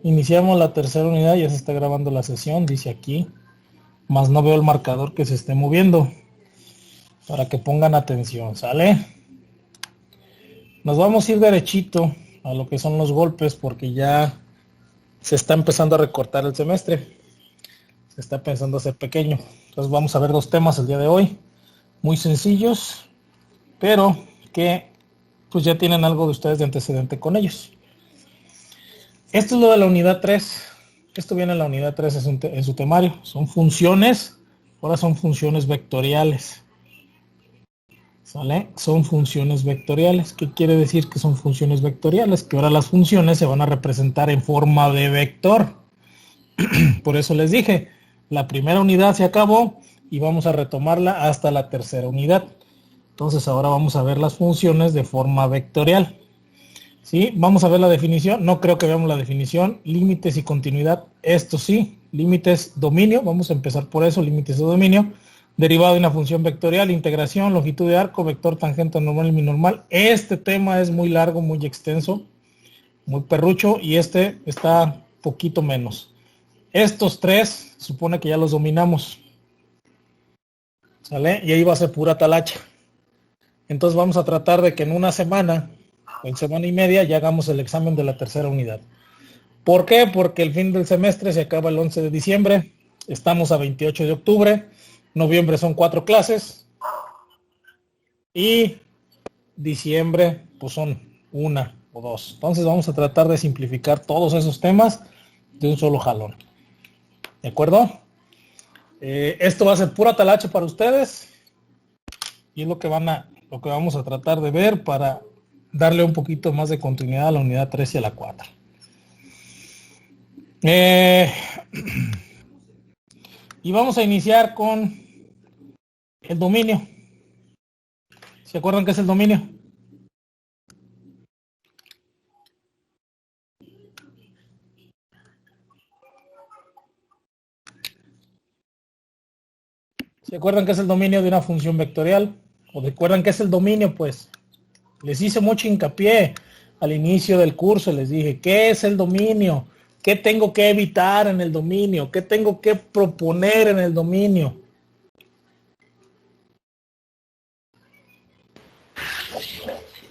Iniciamos la tercera unidad, ya se está grabando la sesión, dice aquí, más no veo el marcador que se esté moviendo, para que pongan atención, ¿sale? Nos vamos a ir derechito a lo que son los golpes, porque ya se está empezando a recortar el semestre, se está empezando a hacer pequeño. Entonces vamos a ver dos temas el día de hoy, muy sencillos, pero que pues ya tienen algo de ustedes de antecedente con ellos. Esto es lo de la unidad 3. Esto viene en la unidad 3 en su temario. Son funciones. Ahora son funciones vectoriales. ¿Sale? Son funciones vectoriales. ¿Qué quiere decir que son funciones vectoriales? Que ahora las funciones se van a representar en forma de vector. Por eso les dije, la primera unidad se acabó y vamos a retomarla hasta la tercera unidad. Entonces ahora vamos a ver las funciones de forma vectorial. ¿Sí? Vamos a ver la definición. No creo que veamos la definición. Límites y continuidad. Esto sí. Límites, dominio. Vamos a empezar por eso. Límites de dominio. Derivado de una función vectorial. Integración, longitud de arco, vector, tangente, normal y binormal. Este tema es muy largo, muy extenso, muy perrucho. Y este está poquito menos. Estos tres, supone que ya los dominamos. ¿Sale? Y ahí va a ser pura talacha. Entonces vamos a tratar de que en una semana, en semana y media, ya hagamos el examen de la tercera unidad. ¿Por qué? Porque el fin del semestre se acaba el 11 de diciembre, estamos a 28 de octubre, noviembre son 4 clases, y diciembre pues son 1 o 2. Entonces vamos a tratar de simplificar todos esos temas de un solo jalón. ¿De acuerdo? Esto va a ser pura talacha para ustedes, y es lo que vamos a tratar de ver para darle un poquito más de continuidad a la unidad 3 y a la 4. Y vamos a iniciar con el dominio. ¿Se acuerdan qué es el dominio? ¿Se acuerdan qué es el dominio de una función vectorial? ¿O recuerdan qué es el dominio? Pues les hice mucho hincapié al inicio del curso, les dije, ¿qué es el dominio? ¿Qué tengo que evitar en el dominio? ¿Qué tengo que proponer en el dominio?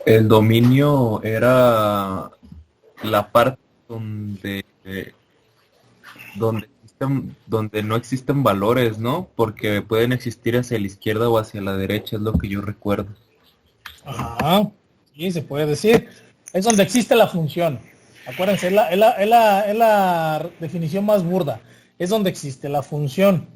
El dominio era la parte donde no existen valores, ¿no? Porque pueden existir hacia la izquierda o hacia la derecha, es lo que yo recuerdo. Ajá, sí, se puede decir. Es donde existe la función. Acuérdense, es la definición más burda. Es donde existe la función.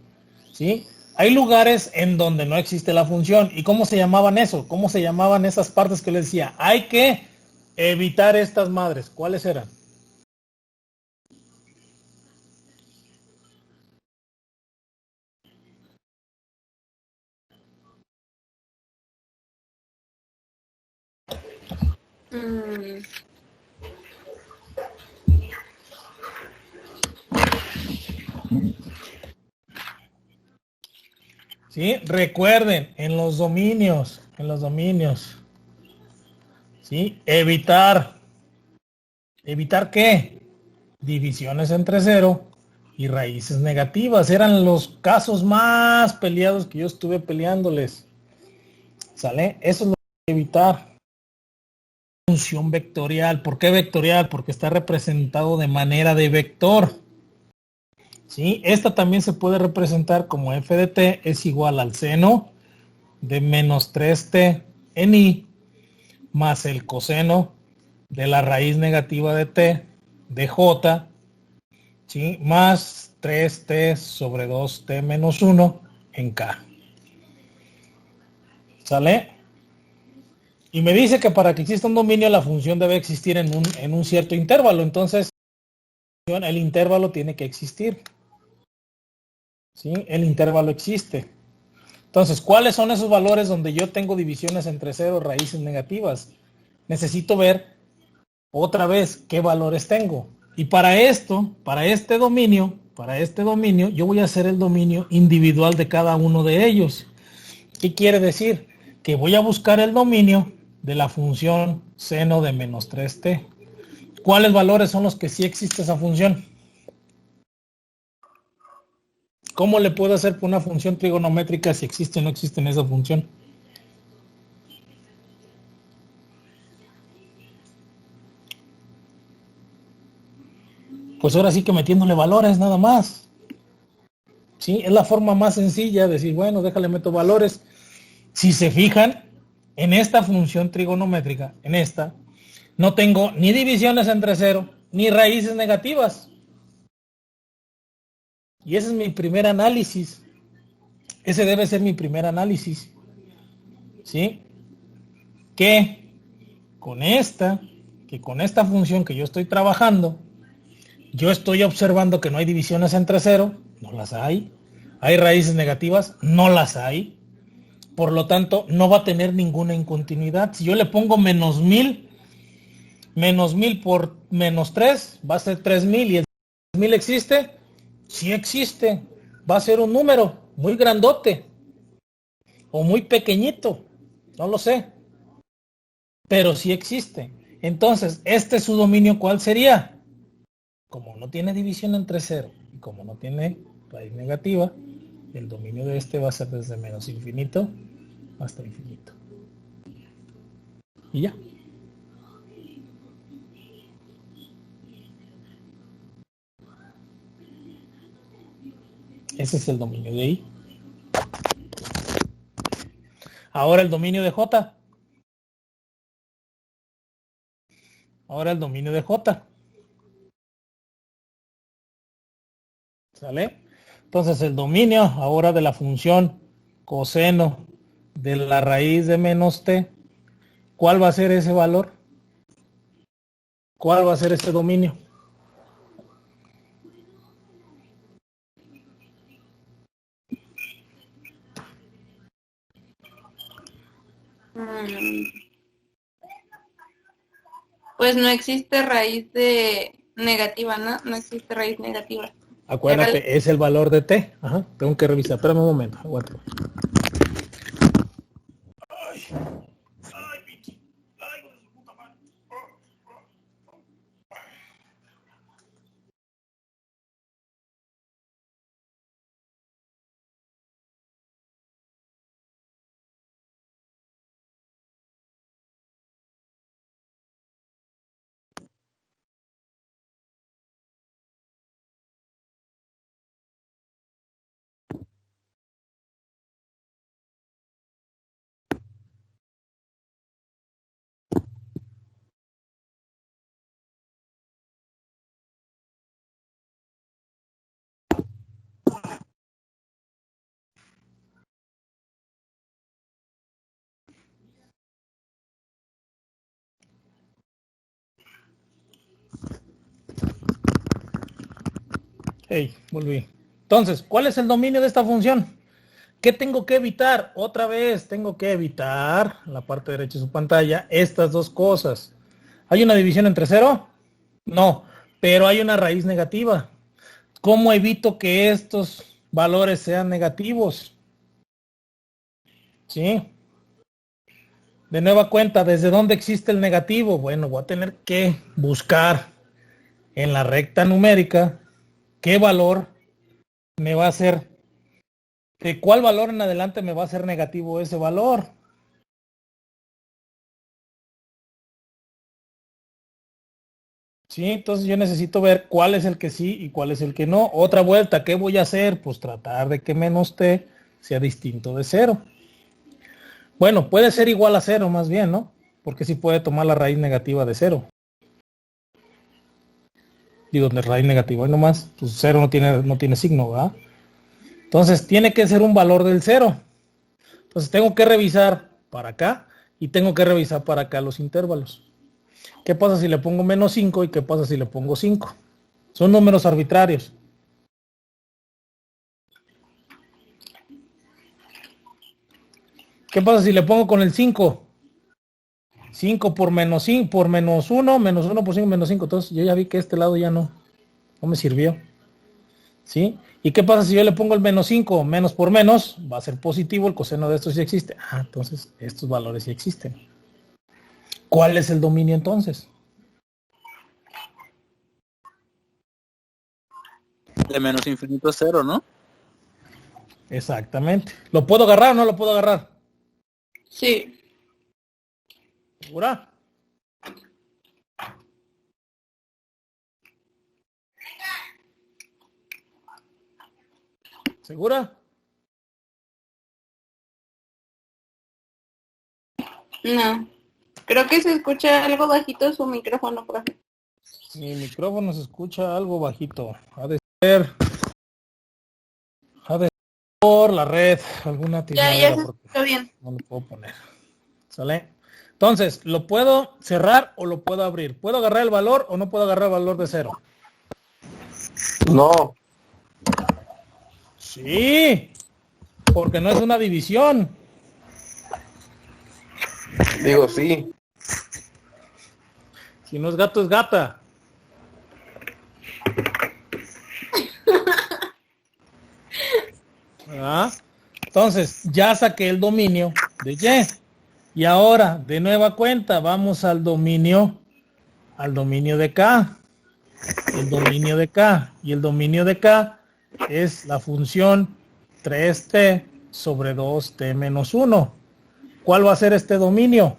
¿Sí? Hay lugares en donde no existe la función. ¿Y cómo se llamaban eso? ¿Cómo se llamaban esas partes que les decía? Hay que evitar estas madres. ¿Cuáles eran? ¿Sí? Recuerden, en los dominios, ¿sí? ¿Evitar qué? Divisiones entre cero y raíces negativas. Eran los casos más peleados que yo estuve peleándoles. ¿Sale? Eso es lo que hay que evitar. Función vectorial. ¿Por qué vectorial? Porque está representado de manera de vector. ¿Sí? Esta también se puede representar como f de t es igual al seno de menos 3t en i más el coseno de la raíz negativa de t de j, ¿sí? Más 3t sobre 2t menos 1 en k. ¿Sale? Y me dice que para que exista un dominio la función debe existir en un cierto intervalo. Entonces, el intervalo tiene que existir. ¿Sí? El intervalo existe. Entonces, ¿cuáles son esos valores donde yo tengo divisiones entre cero, raíces negativas? Necesito ver otra vez qué valores tengo. Y para esto, para este dominio, yo voy a hacer el dominio individual de cada uno de ellos. ¿Qué quiere decir? Que voy a buscar el dominio de la función seno de menos 3t. ¿Cuáles valores son los que sí existe esa función? ¿Cómo le puedo hacer por una función trigonométrica si existe o no existe en esa función? Pues ahora sí que metiéndole valores nada más. ¿Sí? Es la forma más sencilla de decir, bueno, déjale meto valores. Si se fijan, en esta función trigonométrica, en esta, no tengo ni divisiones entre cero, ni raíces negativas. Y ese es mi primer análisis. Ese debe ser mi primer análisis. ¿Sí? Que con esta función que yo estoy trabajando, yo estoy observando que no hay divisiones entre cero, no las hay. Hay raíces negativas, no las hay. Por lo tanto, no va a tener ninguna incontinuidad. Si yo le pongo menos 1000 por menos 3, va a ser 3000. ¿Y el 3000 existe? Sí existe. Va a ser un número muy grandote o muy pequeñito, no lo sé, pero sí existe. Entonces, este su dominio, ¿cuál sería? Como no tiene división entre cero y como no tiene raíz negativa, el dominio de este va a ser desde menos infinito hasta infinito. Y ya. Ese es el dominio de I. Ahora el dominio de J. Ahora el dominio de J. ¿Sale? Entonces el dominio ahora de la función coseno de la raíz de menos t, ¿cuál va a ser ese valor? ¿Cuál va a ser ese dominio? Pues no existe raíz de negativa, ¿no? No existe raíz negativa. Acuérdate, es el valor de t. Ajá, tengo que revisar. Espérame un momento. Aguántame. Hey, volví. Entonces, ¿cuál es el dominio de esta función? ¿Qué tengo que evitar? Otra vez, tengo que evitar, en la parte derecha de su pantalla, estas dos cosas. ¿Hay una división entre cero? No, pero hay una raíz negativa. ¿Cómo evito que estos valores sean negativos? ¿Sí? De nueva cuenta, ¿desde dónde existe el negativo? Bueno, voy a tener que buscar en la recta numérica qué valor me va a hacer, de cuál valor en adelante me va a ser negativo ese valor. Sí, entonces yo necesito ver cuál es el que sí y cuál es el que no. Otra vuelta, ¿qué voy a hacer? Pues tratar de que menos t sea distinto de cero. Bueno, puede ser igual a cero más bien, ¿no? Porque sí puede tomar la raíz negativa de cero. Y donde raíz negativa y nomás, pues cero no tiene signo, ¿verdad? Entonces tiene que ser un valor del cero. Entonces tengo que revisar para acá y tengo que revisar para acá los intervalos. ¿Qué pasa si le pongo menos 5 y qué pasa si le pongo 5? Son números arbitrarios. ¿Qué pasa si le pongo con el 5? 5 por menos 5 por menos 1, menos 1 por 5, menos 5. Entonces yo ya vi que este lado ya no me sirvió. ¿Sí? ¿Y qué pasa si yo le pongo el menos 5? Menos por menos va a ser positivo, el coseno de esto sí existe. Ah, entonces estos valores sí existen. ¿Cuál es el dominio entonces? De menos infinito a cero, ¿no? Exactamente. ¿Lo puedo agarrar o no lo puedo agarrar? Sí. ¿Segura? ¿Segura? No. Creo que se escucha algo bajito su micrófono, profe. Mi micrófono se escucha algo bajito. Ha de ser por la red. Alguna Ya tiradera se porque escucha bien. no lo puedo poner. ¿Sale? Entonces, ¿lo puedo cerrar o lo puedo abrir? ¿Puedo agarrar el valor o no puedo agarrar el valor de 0? No, Sí, porque no es una división. digo sí. Si no es gato, es gata. ¿Verdad? Entonces, ya saqué el dominio de Y. Y ahora, de nueva cuenta, vamos al dominio de K. El dominio de K. Y el dominio de K es la función 3t sobre 2t menos 1. ¿Cuál va a ser este dominio?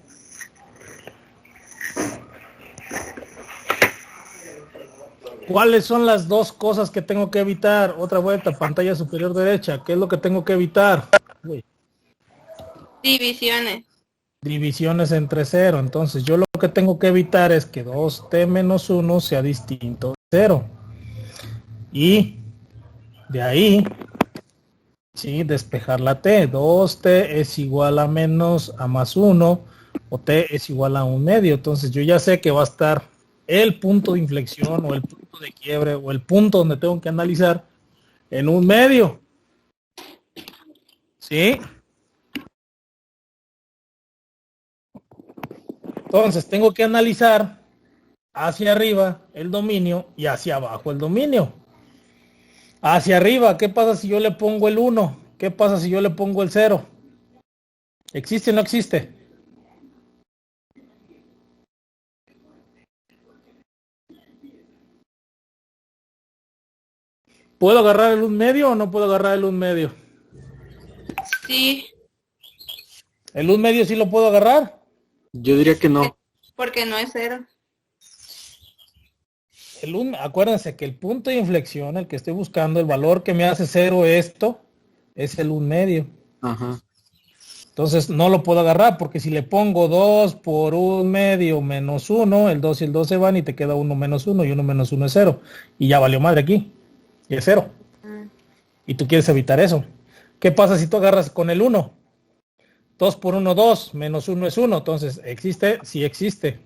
¿Cuáles son las dos cosas que tengo que evitar? Otra vuelta, pantalla superior derecha. ¿Qué es lo que tengo que evitar? Uy, Divisiones. divisiones entre 0. Entonces yo lo que tengo que evitar es que 2t menos 1 sea distinto de 0. Y de ahí, sí, despejar la t. 2t es igual a menos a más 1 o t es igual a 1/2. Entonces yo ya sé que va a estar el punto de inflexión o el punto de quiebre o el punto donde tengo que analizar en 1/2. ¿Sí? Entonces tengo que analizar hacia arriba el dominio y hacia abajo el dominio. Hacia arriba, ¿qué pasa si yo le pongo el 1? ¿Qué pasa si yo le pongo el 0? ¿Existe o no existe? ¿Puedo agarrar el 1/2 o no puedo agarrar el 1/2? Sí, ¿El 1/2 sí lo puedo agarrar? Yo diría que no. porque no es 0. Acuérdense que el punto de inflexión, el que estoy buscando, el valor que me hace 0 esto, es el 1/2. Ajá. Entonces no lo puedo agarrar porque si le pongo 2 por 1/2 menos 1, el 2 y el 2 se van y te queda 1 menos 1 y 1 menos 1 es 0. Y ya valió madre aquí. Y es 0. Y tú quieres evitar eso. ¿Qué pasa si tú agarras con el 1? 2 por 1, 2, menos 1 es 1. Entonces, ¿existe? Sí existe.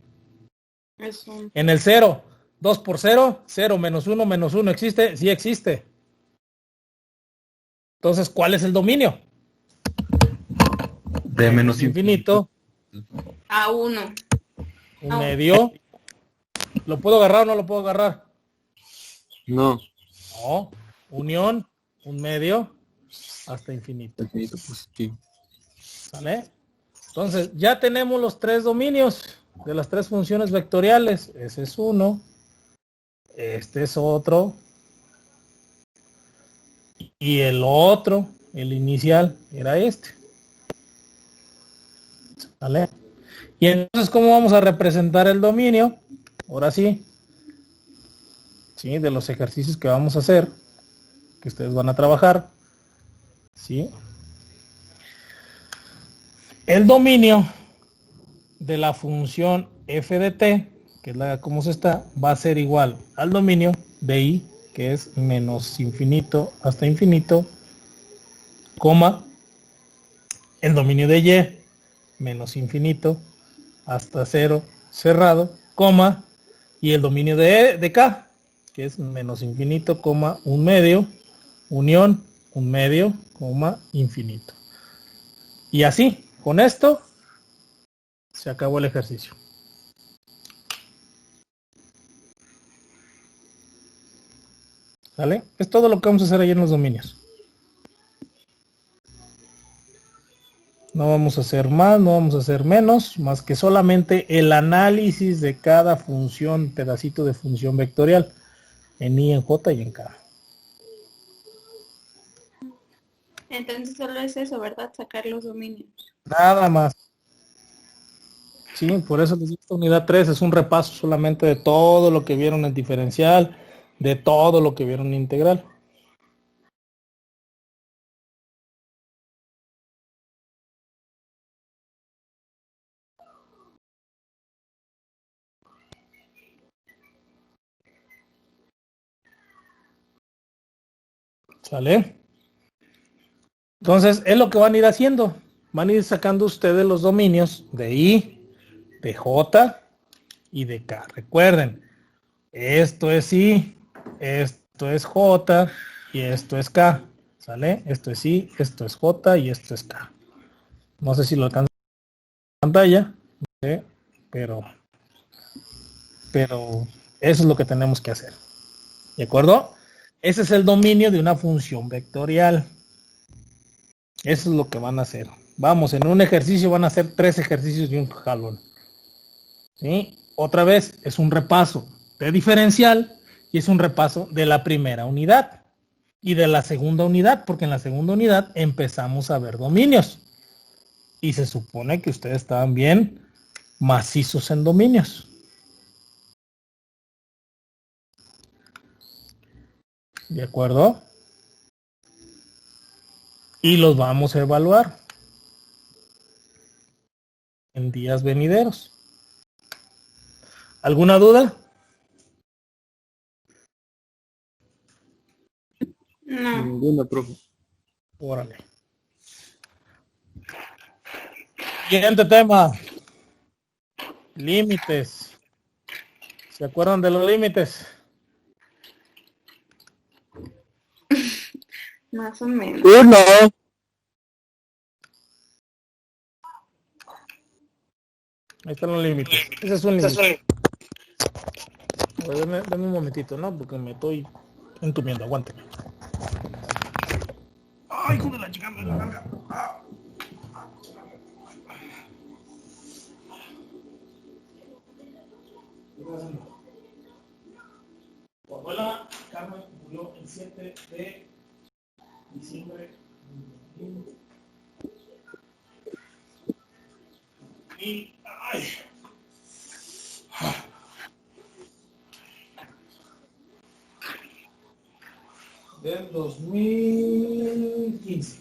Es un... En el 0, 2 por 0, 0 menos 1, ¿existe? Sí existe. Entonces, ¿cuál es el dominio? De menos Infinito. A 1. 1/2. ¿Lo puedo agarrar o no lo puedo agarrar? No. No. Unión, 1/2 hasta infinito. Infinito positivo. ¿Sale? Entonces, ya tenemos los tres dominios de las tres funciones vectoriales. Ese es uno. Este es otro. Y el otro, el inicial, era este. ¿Vale? Y entonces, ¿cómo vamos a representar el dominio? Ahora sí. Sí, de los ejercicios que vamos a hacer, que ustedes van a trabajar. ¿Sí? El dominio de la función f de t, que es la como se está, va a ser igual al dominio de i, que es menos infinito hasta infinito, coma, el dominio de y, menos infinito hasta 0 cerrado, coma, y el dominio de k, que es menos infinito, coma, 1/2, unión, 1/2, coma, infinito. Y así, con esto, se acabó el ejercicio. ¿Vale? Es todo lo que vamos a hacer ahí en los dominios. No No vamos a hacer más, no vamos a hacer menos, más que solamente el análisis de cada función, pedacito de función vectorial, en I, en J y en K. Entonces solo es eso, ¿verdad? Sacar los dominios. Nada más. Sí, por eso les digo, esta unidad 3 es un repaso solamente de todo lo que vieron en diferencial, de todo lo que vieron en integral. ¿Sale? Entonces, es lo que van a ir haciendo. Van a ir sacando ustedes los dominios de I, de J y de K. Recuerden, esto es I, esto es J y esto es K. ¿Sale? Esto es I, esto es J y esto es K. No sé si lo alcanza en pantalla, ¿sí? pero eso es lo que tenemos que hacer. ¿De acuerdo? Ese es el dominio de una función vectorial. Eso es lo que van a hacer. Vamos, en un ejercicio van a hacer 3 ejercicios y un jalón. ¿Sí? Otra vez, es un repaso de diferencial y es un repaso de la primera unidad y de la segunda unidad, porque en la segunda unidad empezamos a ver dominios. Y se supone que ustedes estaban bien macizos en dominios. ¿De acuerdo? Y los vamos a evaluar en días venideros. ¿Alguna duda? No. Ninguna, profe. Órale. Siguiente tema. Límites. ¿Se acuerdan de los límites? Más o menos. Uno. Ahí están los límites. Ese es un límite. A ver, dame un momentito, ¿no? Porque me estoy entumiendo. Aguánteme. ¡Ay, hijo de la chica! Me la larga. Tu abuela Carmen murió el 7 de diciembre y ay, del 2015.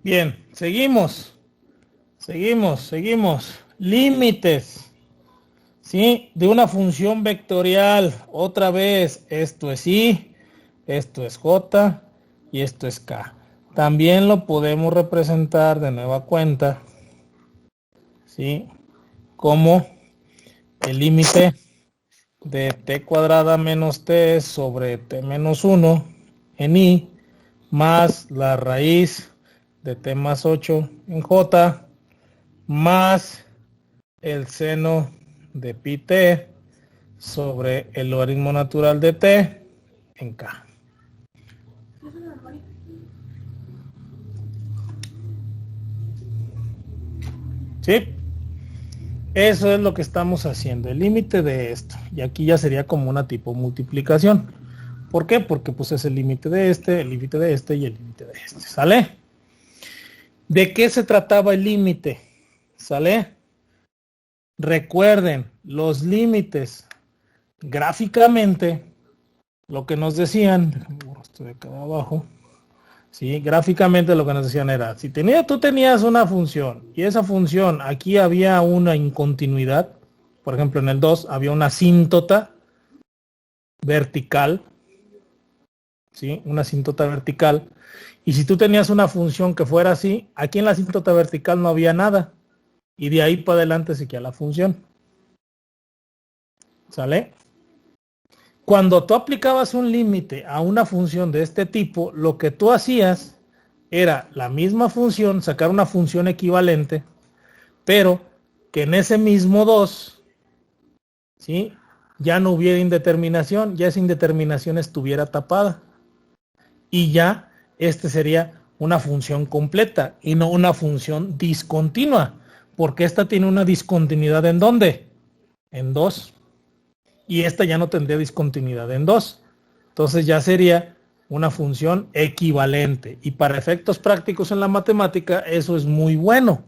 Bien, seguimos. Límites, ¿sí? De una función vectorial. Otra vez, esto es I, esto es J y esto es K. También lo podemos representar de nueva cuenta, ¿sí? Como el límite de t cuadrada menos t sobre t menos 1 en I más la raíz de t más 8 en J más el seno de pi t sobre el logaritmo natural de t en K. ¿Sí? Eso es lo que estamos haciendo, el límite de esto. Y aquí ya sería como una tipo multiplicación. ¿Por qué? Porque pues es el límite de este, el límite de este y el límite de este. ¿Sale? ¿De qué se trataba el límite? ¿Sale? Recuerden, los límites gráficamente, lo que nos decían, déjame borrar esto de acá abajo. Sí, gráficamente lo que nos decían era, si tú tenías una función y esa función aquí había una incontinuidad, por ejemplo en el 2 había una asíntota vertical, ¿sí? Una asíntota vertical. Y si tú tenías una función que fuera así, aquí en la asíntota vertical no había nada. Y de ahí para adelante seguía la función. ¿Sale? Cuando tú aplicabas un límite a una función de este tipo, lo que tú hacías era la misma función, sacar una función equivalente, pero que en ese mismo 2, ¿sí? Ya no hubiera indeterminación, ya esa indeterminación estuviera tapada. Y ya este sería una función completa y no una función discontinua, porque esta tiene una discontinuidad ¿en dónde? En 2. Y esta ya no tendría discontinuidad en 2. Entonces ya sería una función equivalente. Y para efectos prácticos en la matemática eso es muy bueno,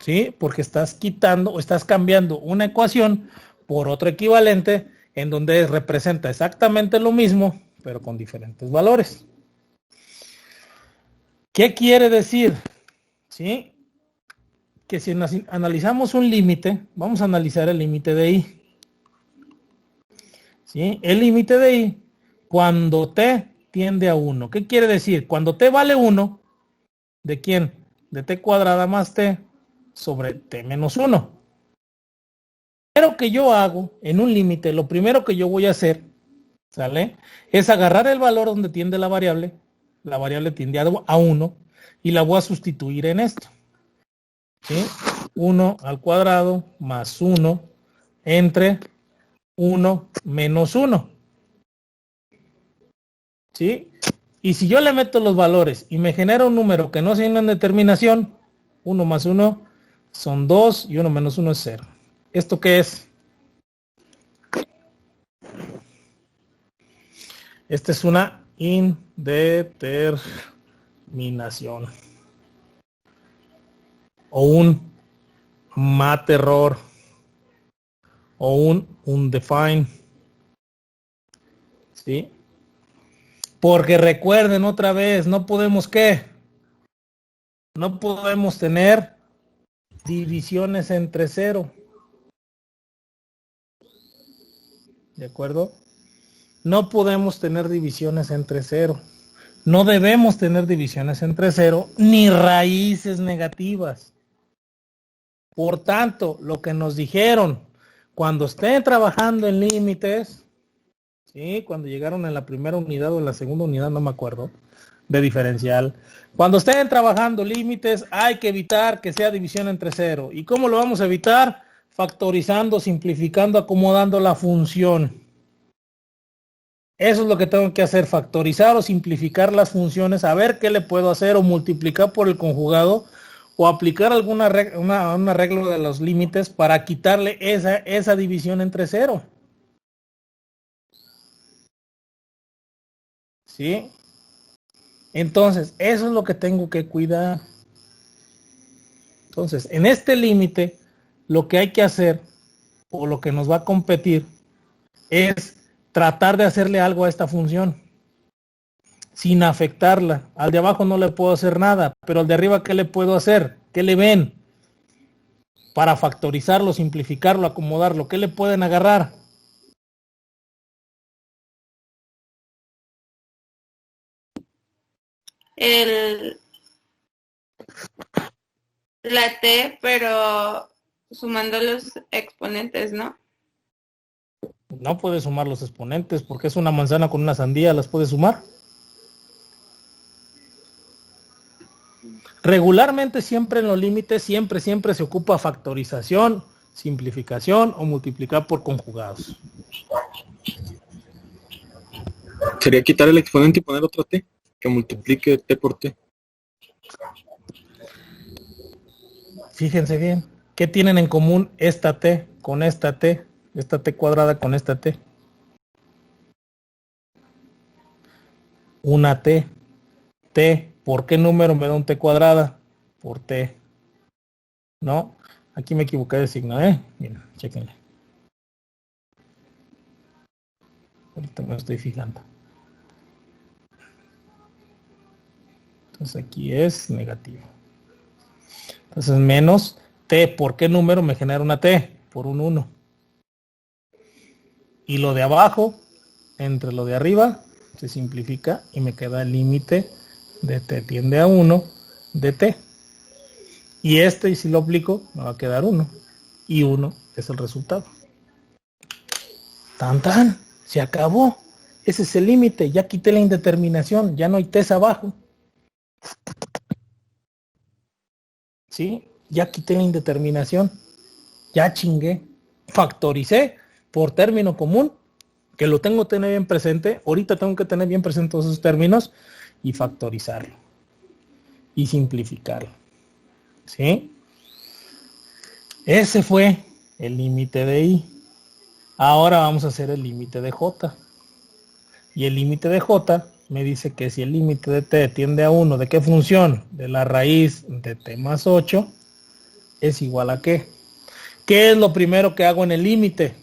¿sí? Porque estás quitando o estás cambiando una ecuación por otra equivalente en donde representa exactamente lo mismo, pero con diferentes valores. ¿Qué quiere decir? ¿Sí? Que si analizamos un límite, vamos a analizar el límite de i. ¿Sí? El límite de i cuando t tiende a 1. ¿Qué quiere decir? Cuando t vale 1, ¿de quién? De t cuadrada más t sobre t menos 1. Lo que yo hago en un límite, lo primero que yo voy a hacer, ¿sale? Es agarrar el valor donde tiende la variable tiende a 1, y la voy a sustituir en esto. ¿Sí? 1 al cuadrado más 1 entre 1 menos 1. ¿Sí? Y si yo le meto los valores y me genera un número que no tiene una determinación, 1 más 1 son 2 y 1 menos 1 es 0. ¿Esto qué es? Esta es una indeterminación. O un mate error. O un undefined. ¿Sí? Porque recuerden otra vez, no podemos ¿qué? No podemos tener divisiones entre 0. ¿De acuerdo? No podemos tener divisiones entre 0. No debemos tener divisiones entre 0 ni raíces negativas. Por tanto, lo que nos dijeron cuando estén trabajando en límites, ¿sí? Cuando llegaron en la primera unidad o en la segunda unidad, no me acuerdo, de diferencial. Cuando estén trabajando límites, hay que evitar que sea división entre 0. ¿Y cómo lo vamos a evitar? Factorizando, simplificando, acomodando la función. Eso es lo que tengo que hacer, factorizar o simplificar las funciones, a ver qué le puedo hacer, o multiplicar por el conjugado, o aplicar un arreglo de los límites para quitarle esa división entre 0. ¿Sí? Entonces, eso es lo que tengo que cuidar. Entonces, en este límite, lo que hay que hacer, o lo que nos va a competir, es tratar de hacerle algo a esta función, sin afectarla. Al de abajo no le puedo hacer nada, pero al de arriba, ¿qué le puedo hacer? ¿Qué le ven? Para factorizarlo, simplificarlo, acomodarlo, ¿qué le pueden agarrar? La T, pero sumando los exponentes, ¿no? No puedes sumar los exponentes porque es una manzana con una sandía, ¿las puedes sumar? Regularmente siempre en los límites, siempre se ocupa factorización, simplificación o multiplicar por conjugados. Sería quitar el exponente y poner otro t, que multiplique t por t. Fíjense bien, ¿qué tienen en común esta t con esta t cuadrada con esta t? Una t. ¿Por qué número me da un t cuadrada? Por t. ¿No? Aquí me equivoqué de signo, Miren, chéquenle. Ahorita me estoy fijando. Entonces aquí es negativo. Entonces menos t. ¿Por qué número me genera una t? Por un 1. Y lo de abajo, entre lo de arriba, se simplifica y me queda el límite de t tiende a 1 de t. Y y si lo aplico, me va a quedar 1. Y 1 es el resultado. ¡Tan, tan! Se acabó. Ese es el límite. Ya quité la indeterminación. Ya no hay t's abajo. ¿Sí? Ya quité la indeterminación. Ya chingué. Factoricé por término común, que lo tengo que tener bien presente. Ahorita tengo que tener bien presente todos esos términos y factorizarlo. Y simplificarlo. ¿Sí? Ese fue el límite de I. Ahora vamos a hacer el límite de J. Y el límite de J me dice que si el límite de t tiende a 1, ¿de qué función? De la raíz de t más 8 es igual a qué. ¿Qué es lo primero que hago en el límite?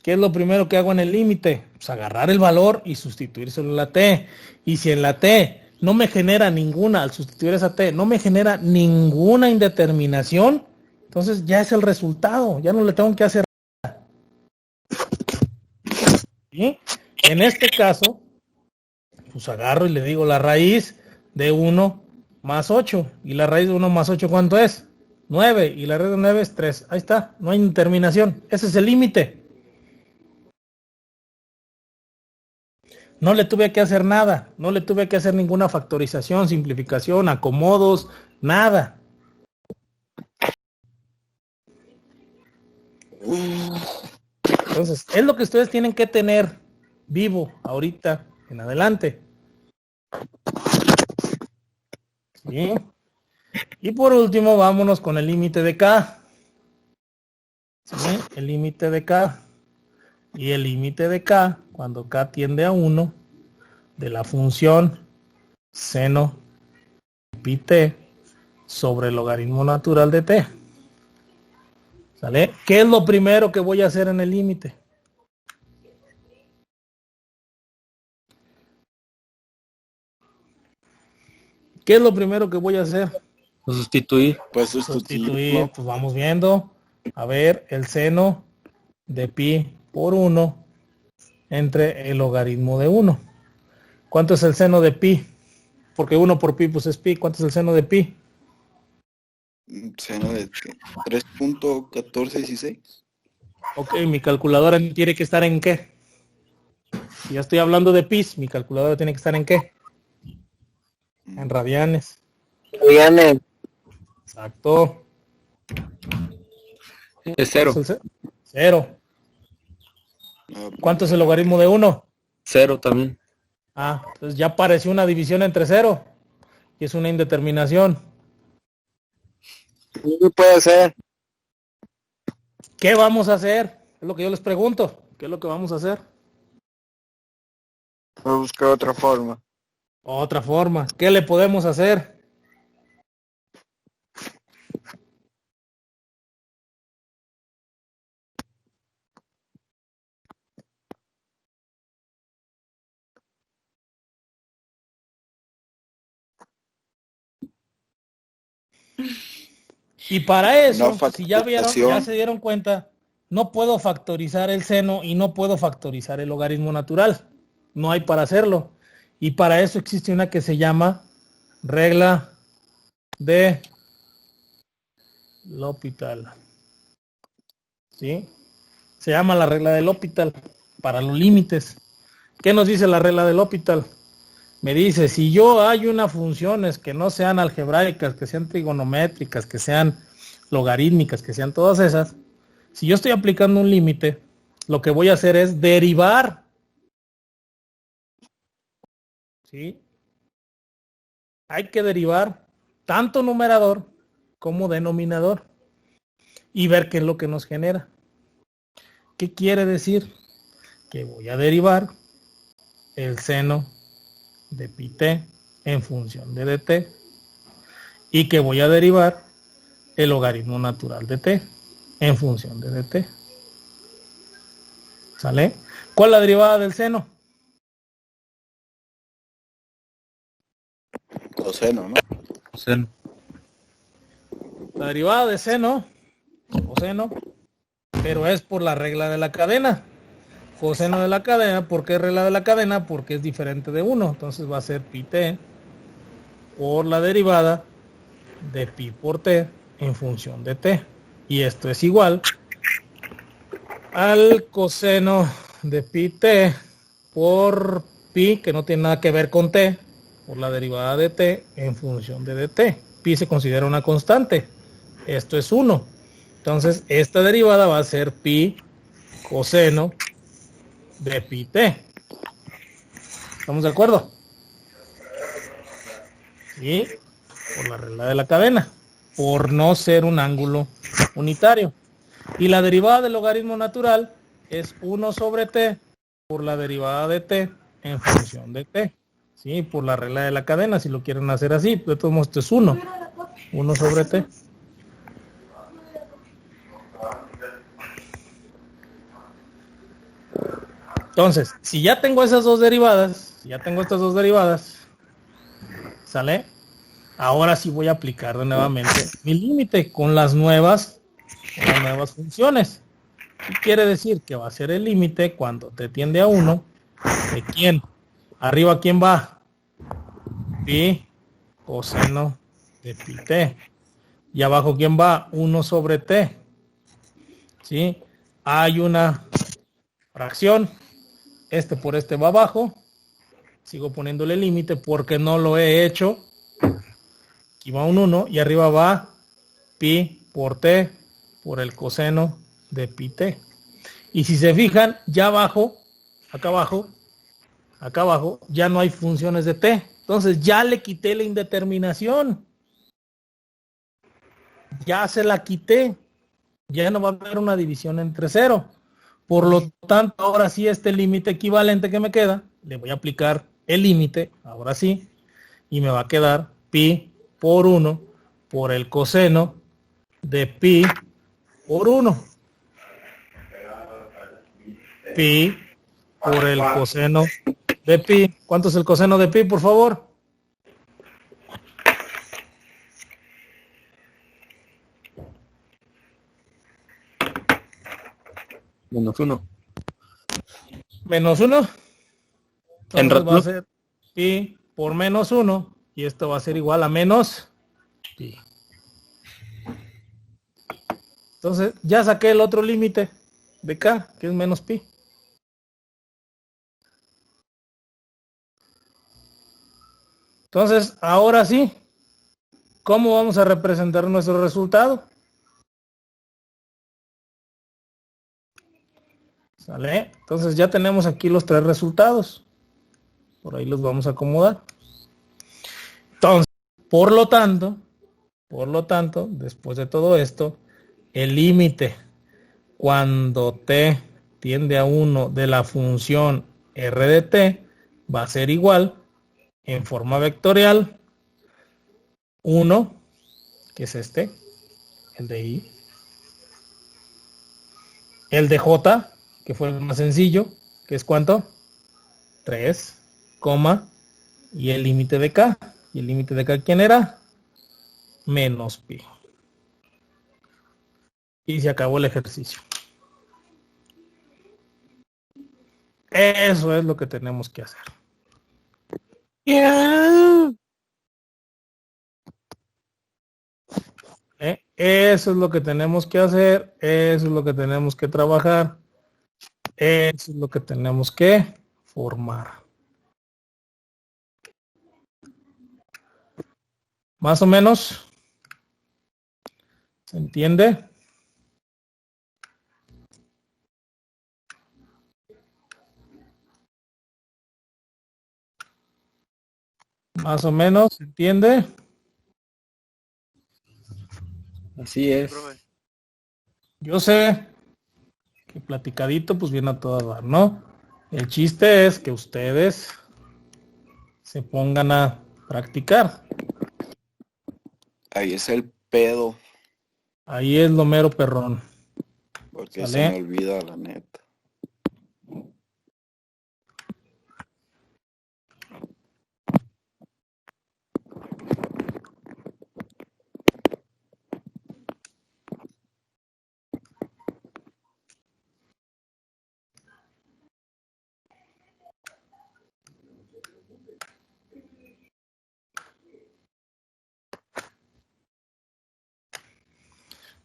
¿Qué es lo primero que hago en el límite? Pues agarrar el valor y sustituírselo en la t. Y si en la t no me genera ninguna, al sustituir esa t, no me genera ninguna indeterminación, entonces ya es el resultado, ya no le tengo que hacer nada. ¿Sí? En este caso, pues agarro y le digo la raíz de 1 más 8. ¿Y la raíz de 1 más 8 cuánto es? 9. Y la raíz de 9 es 3. Ahí está, no hay indeterminación. Ese es el límite. No le tuve que hacer nada. No le tuve que hacer ninguna factorización, simplificación, acomodos, nada. Entonces, es lo que ustedes tienen que tener vivo ahorita en adelante. ¿Sí? Y por último, vámonos con el límite de K. ¿Sí? El límite de K. Y el límite de K, cuando K tiende a 1, de la función seno pi t sobre el logaritmo natural de t. ¿Sale? ¿Qué es lo primero que voy a hacer en el límite? ¿Qué es lo primero que voy a hacer? Sustituir. Pues Sustituir, pues vamos viendo. A ver, el seno de pi por 1 entre el logaritmo de 1. ¿Cuánto es el seno de pi? Porque 1 por pi pues es pi. ¿Cuánto es el seno de pi? Seno de 3.1416. Ok, mi calculadora tiene que estar en qué. Si ya estoy hablando de pi, mi calculadora tiene que estar en qué. En radianes. Radianes. Exacto. Es 0. Cero. ¿Cuánto es el logaritmo de 1? 0 también. Ah, entonces ya apareció una división entre 0. Y es una indeterminación. Sí puede ser. ¿Qué vamos a hacer? Es lo que yo les pregunto. ¿Qué es lo que vamos a hacer? Voy a buscar otra forma. Otra forma. ¿Qué le podemos hacer? Y para eso, si ya vieron, ya se dieron cuenta, no puedo factorizar el seno y no puedo factorizar el logaritmo natural. No hay para hacerlo. Y para eso existe una que se llama regla de L'Hopital. ¿Sí? Se llama la regla de L'Hopital para los límites. ¿Qué nos dice la regla de L'Hopital? Me dice, si yo hay unas funciones que no sean algebraicas, que sean trigonométricas, que sean logarítmicas, que sean todas esas, si yo estoy aplicando un límite, lo que voy a hacer es derivar. ¿Sí? Hay que derivar tanto numerador como denominador y ver qué es lo que nos genera. ¿Qué quiere decir? Que voy a derivar el seno de pi t en función de dt y que voy a derivar el logaritmo natural de t en función de dt. ¿Sale? ¿Cuál es la derivada del seno? Coseno, ¿no? Coseno. La derivada de seno, coseno, pero es por la regla de la cadena. coseno de la cadena. ¿Por qué regla de la cadena? Porque es diferente de 1. Entonces va a ser pi t por la derivada de pi por t en función de t. Y esto es igual al coseno de pi t por pi, que no tiene nada que ver con t, por la derivada de t en función de dt. Pi se considera una constante. Esto es 1. Entonces, esta derivada va a ser pi coseno de pi t. ¿Estamos de acuerdo? Sí, por la regla de la cadena, por no ser un ángulo unitario. Y la derivada del logaritmo natural es 1 sobre t por la derivada de t en función de t. Sí, por la regla de la cadena, si lo quieren hacer así. De todos modos, esto es 1. 1 sobre t. Entonces, si ya tengo esas dos derivadas, si ya tengo estas dos derivadas, ¿sale? Ahora sí voy a aplicar de nuevamente mi límite con las nuevas funciones. ¿Qué quiere decir? Que va a ser el límite cuando t tiende a 1. ¿De quién? Arriba, ¿quién va? Pi coseno de pi t. Y abajo, ¿quién va? 1 sobre t. ¿Sí? Hay una fracción. Este por este va abajo. Sigo poniéndole límite porque no lo he hecho. Aquí va un 1 y arriba va pi por t por el coseno de pi t. Y si se fijan, ya abajo, acá abajo, ya no hay funciones de t. Entonces ya le quité la indeterminación. Ya se la quité. Ya no va a haber una división entre 0. Por lo tanto, ahora sí este límite equivalente que me queda, le voy a aplicar el límite, ahora sí, y me va a quedar pi por 1 por el coseno de pi por 1. Pi por el coseno de pi. ¿Cuánto es el coseno de pi, por favor? -1. Menos 1. En Entonces va a ratio. ser pi por menos 1. Y esto va a ser igual a menos pi. Entonces ya saqué el otro límite de k, que es menos pi. Entonces, ahora sí, ¿cómo vamos a representar nuestro resultado? ¿Sale? Entonces ya tenemos aquí los tres resultados. Por ahí los vamos a acomodar. Entonces, por lo tanto, después de todo esto, el límite cuando t tiende a 1 de la función r de t va a ser igual en forma vectorial 1, que es este, el de i, el de j, que fue el más sencillo, que es ¿cuánto? 3, y el límite de k. ¿Y el límite de k quién era? Menos pi. Y se acabó el ejercicio. Eso es lo que tenemos que hacer. Eso es lo que tenemos que hacer. Eso es lo que tenemos que trabajar. Eso es lo que tenemos que formar. Más o menos. ¿Se entiende? Más o menos, ¿se entiende? Así es. Yo sé que platicadito pues viene a toda dar, ¿no? El chiste es que ustedes se pongan a practicar. Ahí es el pedo, Ahí es lo mero perrón. porque ¿Sale? se me olvida la neta.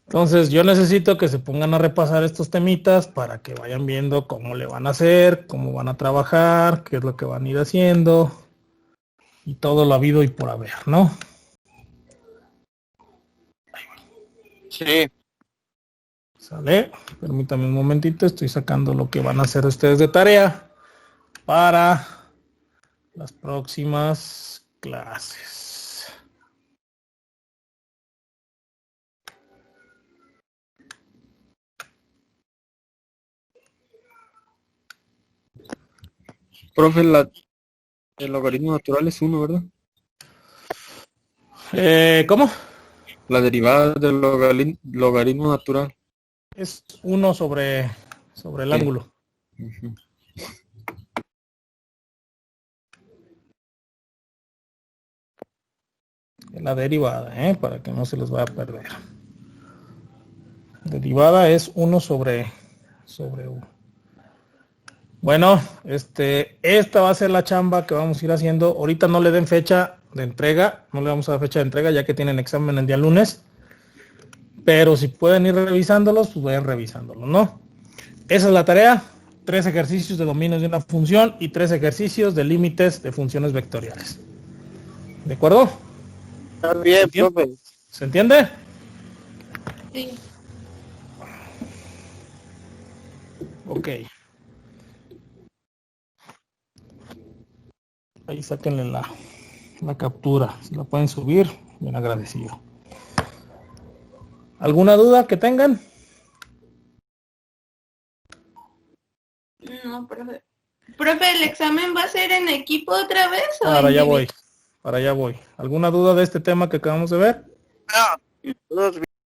Entonces yo necesito que se pongan a repasar estos temitas para que vayan viendo cómo le van a hacer, cómo van a trabajar, qué es lo que van a ir haciendo y todo lo habido y por haber, ¿no? Sí. ¿Sale? Permítame un momentito, estoy sacando lo que van a hacer ustedes de tarea para las próximas clases. Profe, el logaritmo natural es 1, ¿verdad? ¿Cómo? La derivada del logaritmo natural. Es 1 sobre el Sí. ángulo. Ujú. La derivada, para que no se les vaya a perder. Derivada es 1 sobre 1. Bueno, esta va a ser la chamba que vamos a ir haciendo. Ahorita no le den fecha de entrega, no le vamos a dar fecha de entrega ya que tienen examen el día lunes. Pero si pueden ir revisándolos, pues vayan revisándolos, ¿no? Esa es la tarea. 3 ejercicios de dominios de una función y 3 ejercicios de límites de funciones vectoriales. ¿De acuerdo? Está bien, ¿Entiende? profe. ¿Se entiende? Sí. Ok. Ahí sáquenle la captura. Si la pueden subir, bien agradecido. ¿Alguna duda que tengan? No, profe. Profe, ¿el examen va a ser en equipo otra vez o Para allá individual? voy. Para allá voy. ¿Alguna duda de este tema que acabamos de ver? Todos